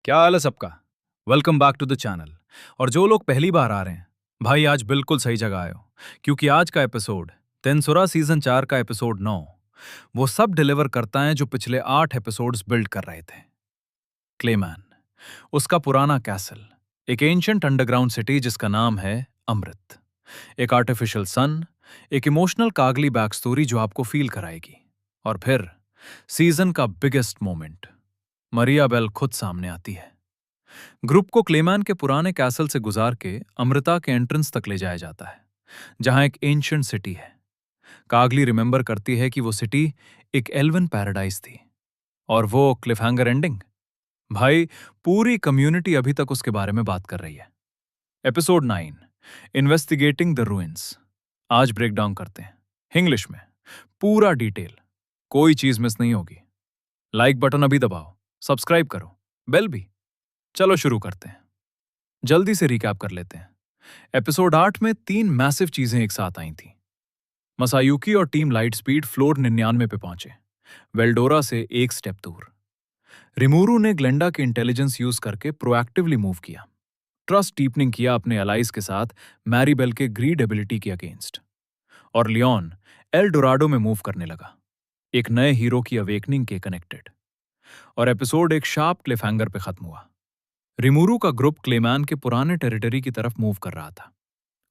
क्या हाल है सबका। Welcome back to the channel. और जो लोग पहली बार आ रहे हैं, भाई आज बिल्कुल सही जगह आए हो, क्योंकि आज का एपिसोड तेंसुरा सीजन 4 का एपिसोड 9 वो सब डिलीवर करता है जो पिछले 8 एपिसोड्स बिल्ड कर रहे थे। क्लेमैन, उसका पुराना कैसल, एक एंशिएंट अंडरग्राउंड सिटी जिसका नाम है अमृत, एक आर्टिफिशियल सन, एक इमोशनल कागली बैक स्टोरी जो आपको फील कराएगी। और फिर सीजन का बिगेस्ट मोमेंट, मरिया बेल खुद सामने आती है। ग्रुप को क्लेमैन के पुराने कैसल से गुजार के अमृता के एंट्रेंस तक ले जाया जाता है, जहां एक एंशिएंट सिटी है। कागली रिमेंबर करती है कि वो सिटी एक एल्वन पैराडाइज थी। और वो क्लिफहैंगर एंडिंग, भाई पूरी कम्युनिटी अभी तक उसके बारे में बात कर रही है। Episode 9, investigating the ruins. आज ब्रेक डाउन करते हैं इंग्लिश में, पूरा डिटेल, कोई चीज मिस नहीं होगी। लाइक बटन अभी दबाओ, सब्सक्राइब करो, बेल भी। चलो शुरू करते हैं। जल्दी से रिकैप कर लेते हैं। एपिसोड 8 में 3 मैसिव चीजें एक साथ आई थी। मसायुकी और टीम लाइट स्पीड फ्लोर 99 पे पहुंचे, वेल्डोरा से एक स्टेप दूर। रिमूरू ने ग्लेंडा के इंटेलिजेंस यूज करके प्रोएक्टिवली मूव किया, ट्रस्ट डीपनिंग किया अपने अलाइज के साथ मैरीबेल के ग्रीड एबिलिटी के अगेंस्ट। और लियोन एल डोराडो में मूव करने लगा, एक नए हीरो की अवेकनिंग के कनेक्टेड। और एपिसोड एक शार्प क्लिफहैंगर पे खत्म हुआ। रिमूरू का ग्रुप क्लेमैन के पुराने टेरिटरी की तरफ मूव कर रहा था,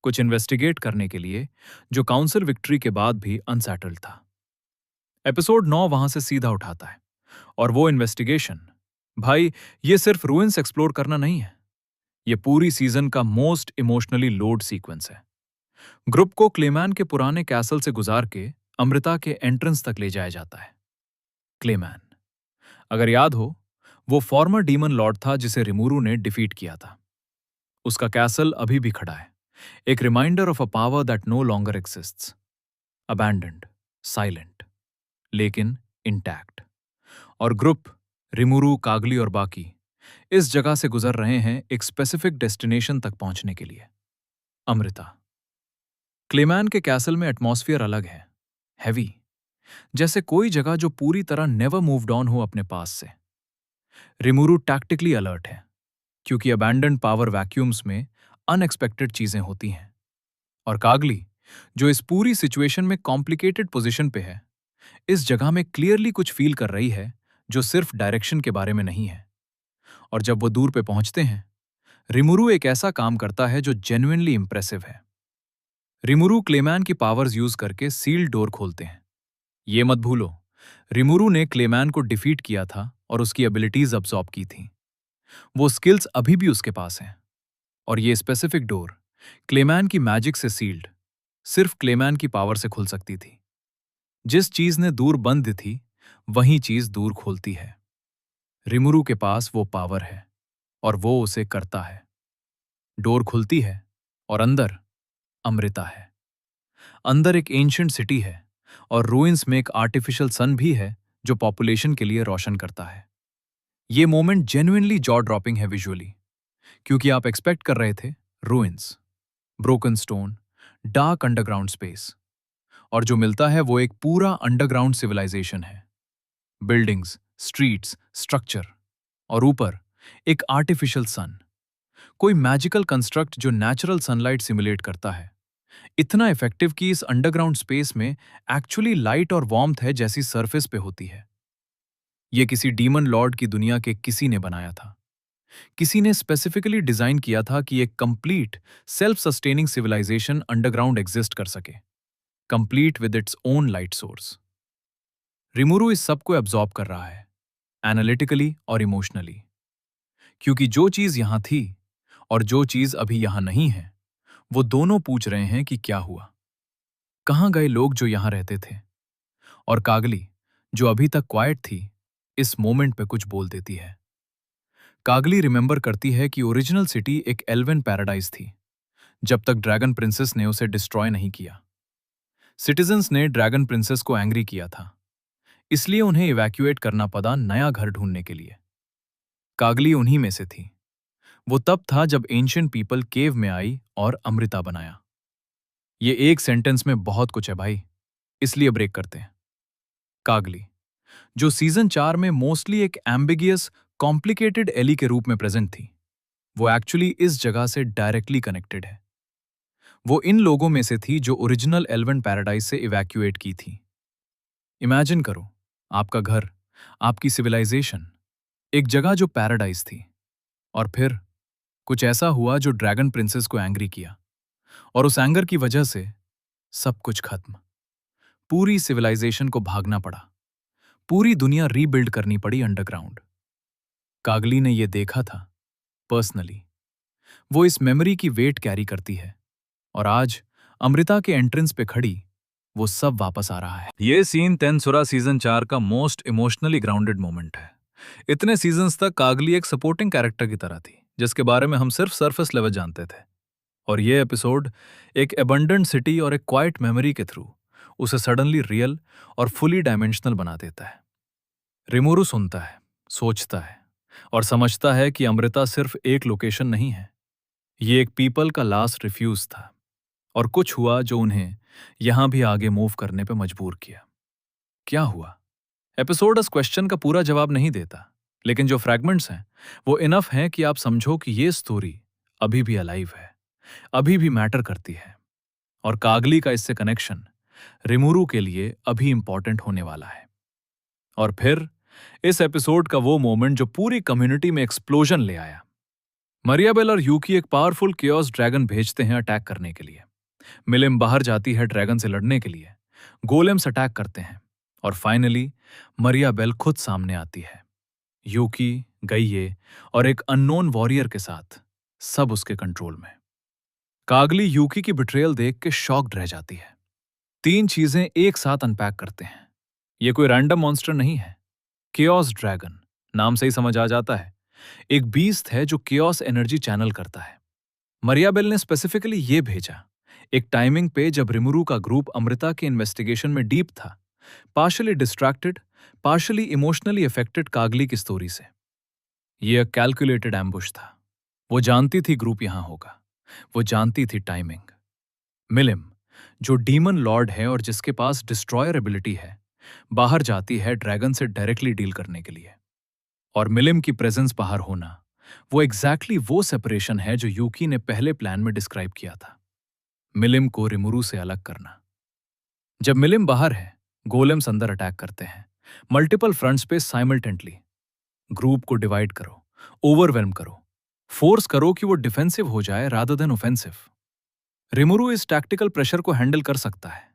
कुछ इन्वेस्टिगेट करने के लिए, जो काउंसिल विक्ट्री के बाद भी अनसेटल्ड था। एपिसोड 9 वहां से सीधा उठाता है, और वो इन्वेस्टिगेशन, भाई ये सिर्फ रूइंस एक्सप्लोर करना नहीं है, ये पूरी सीजन का मोस्ट इमोशनली लोड सीक्वेंस है। ग्रुप को क्लेमैन के पुराने कैसल से गुजार के अमृता के एंट्रेंस तक ले जाया जाता है। क्लेमैन, अगर याद हो, वो फॉर्मर डीमन लॉर्ड था जिसे रिमूरू ने डिफीट किया था। उसका कैसल अभी भी खड़ा है, एक reminder of a power that no longer exists, abandoned, silent, लेकिन इंटैक्ट। और ग्रुप, रिमुरू, कागली और बाकी इस जगह से गुजर रहे हैं एक स्पेसिफिक डेस्टिनेशन तक पहुंचने के लिए, अमृता। क्लेमैन के कैसल में एटमॉस्फेयर अलग है, हैवी, जैसे कोई जगह जो पूरी तरह नेवर मूव्ड ऑन हो अपने पास से। रिमुरू टैक्टिकली अलर्ट है, क्योंकि अबैंडन्ड पावर वैक्यूम्स में अनएक्सपेक्टेड चीजें होती हैं। और कागली, जो इस पूरी सिचुएशन में कॉम्प्लिकेटेड पोजीशन पे है, इस जगह में क्लियरली कुछ फील कर रही है जो सिर्फ डायरेक्शन के बारे में नहीं है। और जब वो दूर पे पहुंचते हैं, रिमुरू एक ऐसा काम करता है जो जेन्युइनली इंप्रेसिव है। रिमुरू क्लेमैन की पावर्स यूज करके सील्ड डोर खोलते हैं। ये मत भूलो, रिमुरू ने क्लेमैन को डिफीट किया था और उसकी एबिलिटीज अब्सॉर्ब की थी। वो स्किल्स अभी भी उसके पास हैं। और ये स्पेसिफिक डोर, क्लेमैन की मैजिक से सील्ड, सिर्फ क्लेमैन की पावर से खुल सकती थी। जिस चीज ने दूर बंद थी, वही चीज दूर खोलती है। रिमुरू के पास वो पावर है, और वो उसे करता है। डोर खुलती है, और अंदर अमृता है। अंदर एक एंशिएंट सिटी है, और रूइंस में एक आर्टिफिशियल सन भी है जो पॉपुलेशन के लिए रोशन करता है। ये मोमेंट जेन्युइनली जॉ ड्रॉपिंग है विजुअली, क्योंकि आप एक्सपेक्ट कर रहे थे ruins, broken stone, dark underground space, और जो मिलता है वो एक पूरा अंडरग्राउंड सिविलाइजेशन है। बिल्डिंग्स, स्ट्रीट्स, स्ट्रक्चर, और ऊपर एक आर्टिफिशियल सन, कोई मैजिकल कंस्ट्रक्ट जो नेचुरल सनलाइट सिमुलेट करता है, इतना इफेक्टिव कि इस अंडरग्राउंड स्पेस में एक्चुअली लाइट और वार्मथ है जैसी सरफेस पे होती है। ये किसी डीमन लॉर्ड की दुनिया के किसी ने बनाया था। किसी ने स्पेसिफिकली डिजाइन किया था कि एक complete self sustaining civilisation underground exist कर सके, complete with its own light source. Rimuru इस सब को एब्जॉर्ब कर रहा है, एनालिटिकली और इमोशनली, क्योंकि जो चीज यहां थी और जो चीज अभी यहां नहीं है, वो दोनों पूछ रहे हैं कि क्या हुआ, कहां गए लोग जो यहां रहते थे। और कागली, जो अभी तक क्वाइट थी, इस मोमेंट पे कुछ बोल देती है। कागली रिमेंबर करती है कि ओरिजिनल सिटी एक एल्वेन पैराडाइज थी, जब तक ड्रैगन प्रिंसेस ने उसे डिस्ट्रॉय नहीं किया। सिटीजन्स ने ड्रैगन प्रिंसेस को एंग्री किया था, इसलिए उन्हें इवैक्यूएट करना पड़ा नया घर ढूंढने के लिए। कागली उन्हीं में से थी। वो तब था जब एंशिएंट पीपल केव में आई और अमृता बनाया। ये एक सेंटेंस में बहुत कुछ है भाई, इसलिए ब्रेक करते हैं। कागली, जो सीजन 4 में मोस्टली एक एम्बिगियस कॉम्प्लिकेटेड एली के रूप में प्रेजेंट थी, वो एक्चुअली इस जगह से डायरेक्टली कनेक्टेड है। वो इन लोगों में से थी जो ओरिजिनल एल्वन पैराडाइज से इवैक्यूएट की थी। इमेजिन करो, आपका घर, आपकी सिविलाइजेशन, एक जगह जो पैराडाइज थी, और फिर कुछ ऐसा हुआ जो ड्रैगन प्रिंसेस को एंग्री किया, और उस एंगर की वजह से सब कुछ खत्म। पूरी सिविलाइजेशन को भागना पड़ा, पूरी दुनिया रीबिल्ड करनी पड़ी अंडरग्राउंड। कागली ने यह देखा था पर्सनली। वो इस मेमोरी की वेट कैरी करती है, और आज अमृता के एंट्रेंस पे खड़ी वो सब वापस आ रहा है। ये सीन तेंसुरा सीजन 4 का मोस्ट इमोशनली ग्राउंडेड मोमेंट है। इतने सीजन्स तक कागली एक सपोर्टिंग कैरेक्टर की तरह थी, जिसके बारे में हम सिर्फ सरफेस लेवल जानते थे। और ये एपिसोड एक एबंडेंट सिटी और एक क्वाइट मेमोरी के थ्रू उसे सडनली रियल और फुली डायमेंशनल बना देता है। रिमोरू सुनता है, सोचता है, और समझता है कि अमृता सिर्फ एक लोकेशन नहीं है, ये एक पीपल का लास्ट रिफ्यूज था, और कुछ हुआ जो उन्हें यहां भी आगे मूव करने पर मजबूर किया। क्या हुआ? एपिसोड इस क्वेश्चन का पूरा जवाब नहीं देता, लेकिन जो फ्रैगमेंट्स हैं वो इनफ हैं कि आप समझो कि ये स्टोरी अभी भी अलाइव है, अभी भी मैटर करती है, और कागली का इससे कनेक्शन रिमोरू के लिए अभी इंपॉर्टेंट होने वाला है। और फिर इस एपिसोड का वो मोमेंट जो पूरी कम्युनिटी में एक्सप्लोजन ले आया। मरियाबेल और यूकी एक पावरफुल केओस ड्रैगन भेजते हैं अटैक करने के लिए। मिलिम बाहर जाती है ड्रैगन से लड़ने के लिए। गोलेम्स अटैक करते हैं, और फाइनली मरियाबेल खुद सामने आती है, यूकी, गइये और एक अननोन वॉरियर के साथ, सब उसके कंट्रोल में। कागली यूकी की बिट्रेयल देख के शॉक्ड रह जाती है। तीन चीजें एक साथ अनपैक करते हैं। ये कोई रैंडम मॉन्स्टर नहीं है, केओस ड्रैगन, नाम से ही समझ आ जाता है, एक बीस्ट है जो केओस एनर्जी चैनल करता है। मरियाबेल ने स्पेसिफिकली ये भेजा एक टाइमिंग पे जब रिमोरू का ग्रुप अमृता के इन्वेस्टिगेशन में डीप था, partially distracted, partially emotionally affected Kagali की स्टोरी से। यह एक कैलकुलेटेड एम्बुश था। वो जानती थी ग्रुप यहां होगा, वो जानती थी टाइमिंग। मिलिम, जो डीमन लॉर्ड है और जिसके पास डिस्ट्रॉयर एबिलिटी है, बाहर जाती है ड्रैगन से डायरेक्टली डील करने के लिए। और मिलिम की प्रेजेंस बाहर होना वो एग्जैक्टली वो सेपरेशन है जो यूकी ने पहले प्लान में डिस्क्राइब किया था, मिलिम को रिमोरू से अलग करना। जब मिलिम बाहर है, गोलेम्स अंदर अटैक करते हैं, मल्टीपल फ्रंट्स पे साइमल्टेंटली। ग्रुप को डिवाइड करो, ओवरवेल्म करो, फोर्स करो कि वो डिफेंसिव हो जाए रादर देन ऑफेंसिव। रिमोरू इस टैक्टिकल प्रेशर को हैंडल कर सकता है,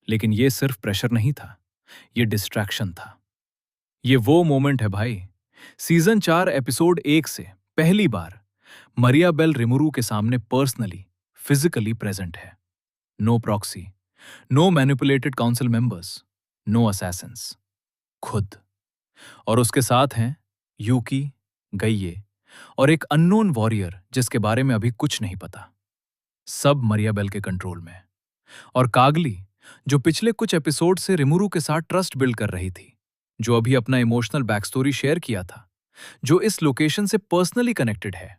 लेकिन ये सिर्फ प्रेशर नहीं था, ये डिस्ट्रैक्शन था। ये वो मोमेंट है भाई, सीजन 4 एपिसोड 1 से पहली बार मरियाबेल रिमोरू के सामने पर्सनली, फिजिकली प्रेजेंट है। No proxy, no manipulated council members, no assassins, खुद। और उसके साथ हैं यूकी, गइये और एक अननोन वॉरियर जिसके बारे में अभी कुछ नहीं पता। सब मरियाबेल के कंट्रोल में। और कागली, जो पिछले कुछ एपिसोड से रिमोरू के साथ ट्रस्ट बिल्ड कर रही थी, जो अभी अपना इमोशनल बैकस्टोरी शेयर किया था, जो इस लोकेशन से पर्सनली कनेक्टेड है,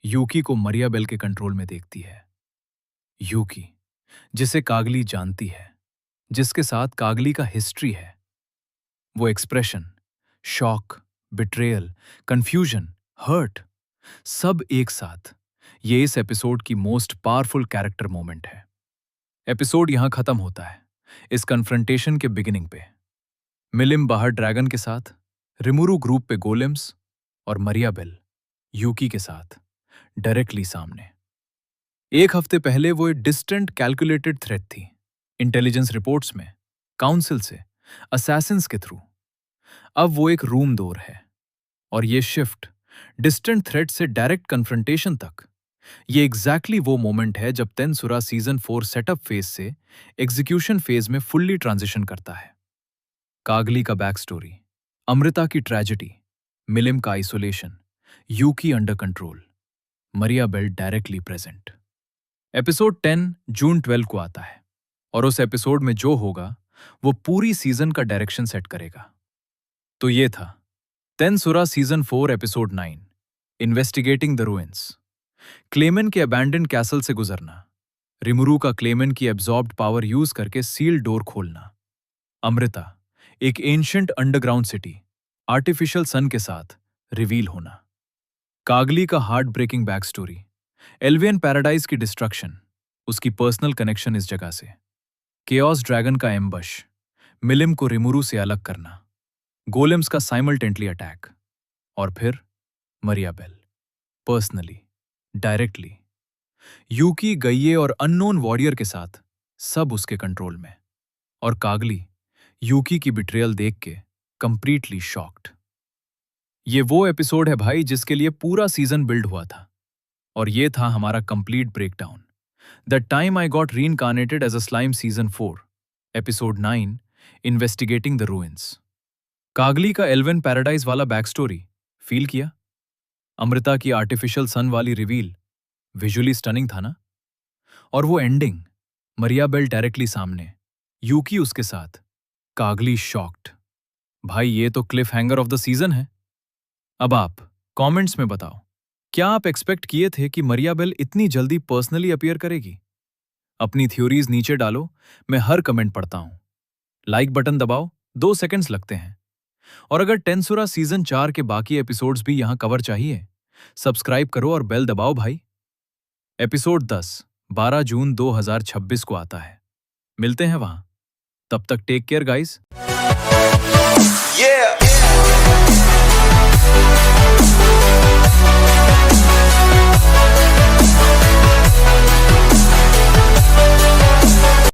यूकी को मरियाबेल के कंट्रोल में देखती है। यूकी, जिसे कागली जानती है, जिसके साथ कागली का हिस्ट्री है। वो expression, shock, betrayal, confusion, hurt, सब एक साथ, ये इस एपिसोड की मोस्ट पावरफुल कैरेक्टर मोमेंट है। एपिसोड यहां खत्म होता है, इस कन्फ्रंटेशन के बिगिनिंग पे। मिलिम बाहर ड्रैगन के साथ, रिमोरू ग्रुप पे गोलेम्स, और मरियाबेल यूकी के साथ डायरेक्टली सामने। एक हफ्ते पहले वो एक डिस्टेंट कैलकुलेटेड थ्रेट थी, इंटेलिजेंस रिपोर्ट्स में, काउंसिल से, असैसिन्स के थ्रू। अब वो एक रूम डोर है, और ये शिफ्ट डिस्टेंट थ्रेट से डायरेक्ट कन्फ्रंटेशन तक, ये एग्जैक्टली वो मोमेंट है जब तेंसुरा सीजन 4 सेटअप फेज से एग्जीक्यूशन फेज में फुल्ली ट्रांजिशन करता है। कागली का बैक स्टोरी, अमृता की ट्रेजेडी, मिलिम का isolation, Yuuki under control, Mariabell directly present. Episode 10 जून 12 को आता है, और उस एपिसोड में जो होगा वो पूरी सीजन का डायरेक्शन सेट करेगा। तो ये था Tensura season 4 episode 9, investigating the ruins. Clayman के अबैंडन कैसल से गुजरना, रिमोरू का क्लेमेन की एब्जॉर्ब्ड पावर यूज करके सील डोर खोलना, अमृता, एक ancient underground city, artificial sun के साथ रिवील होना, कागली का heartbreaking back story, Elvian paradise की डिस्ट्रक्शन, उसकी पर्सनल कनेक्शन इस जगह से, केओस ड्रैगन का एम्बश, मिलिम को रिमुरु से अलग करना, गोलेम्स का साइमल्टेंटली अटैक, और फिर मरियाबेल, पर्सनली, डायरेक्टली, यूकी, गइये और अननोन वॉरियर के साथ, सब उसके कंट्रोल में, और कागली यूकी की बिट्रेयल देख के कंप्लीटली शॉक्ड। ये वो एपिसोड है भाई जिसके लिए पूरा सीजन बिल्ड हुआ था, और ये था हमारा complete breakdown. The time I got reincarnated as a slime season 4, episode 9, investigating the ruins. Kagali का एल्वेन पैराडाइज वाला बैक स्टोरी फील किया? अमृता की आर्टिफिशियल सन वाली रिवील विजुअली स्टनिंग था ना? और वो एंडिंग, मरियाबेल डायरेक्टली सामने, यूकी उसके साथ, कागली शॉक्ड। भाई ये तो Cliff hanger of the season है। अब आप कमेंट्स में बताओ, क्या आप एक्सपेक्ट किए थे कि मरियाबेल इतनी जल्दी पर्सनली अपीयर करेगी? अपनी थ्योरीज नीचे डालो, मैं हर कमेंट पढ़ता हूं। लाइक बटन दबाओ, 2 सेकंड्स लगते हैं। और अगर टेंसुरा सीजन 4 के बाकी एपिसोड्स भी यहां कवर चाहिए, सब्सक्राइब करो और बेल दबाओ भाई। एपिसोड 10 12 जून 2026 को आता है। मिलते हैं वहां। तब तक टेक केयर गाइस। Yeah.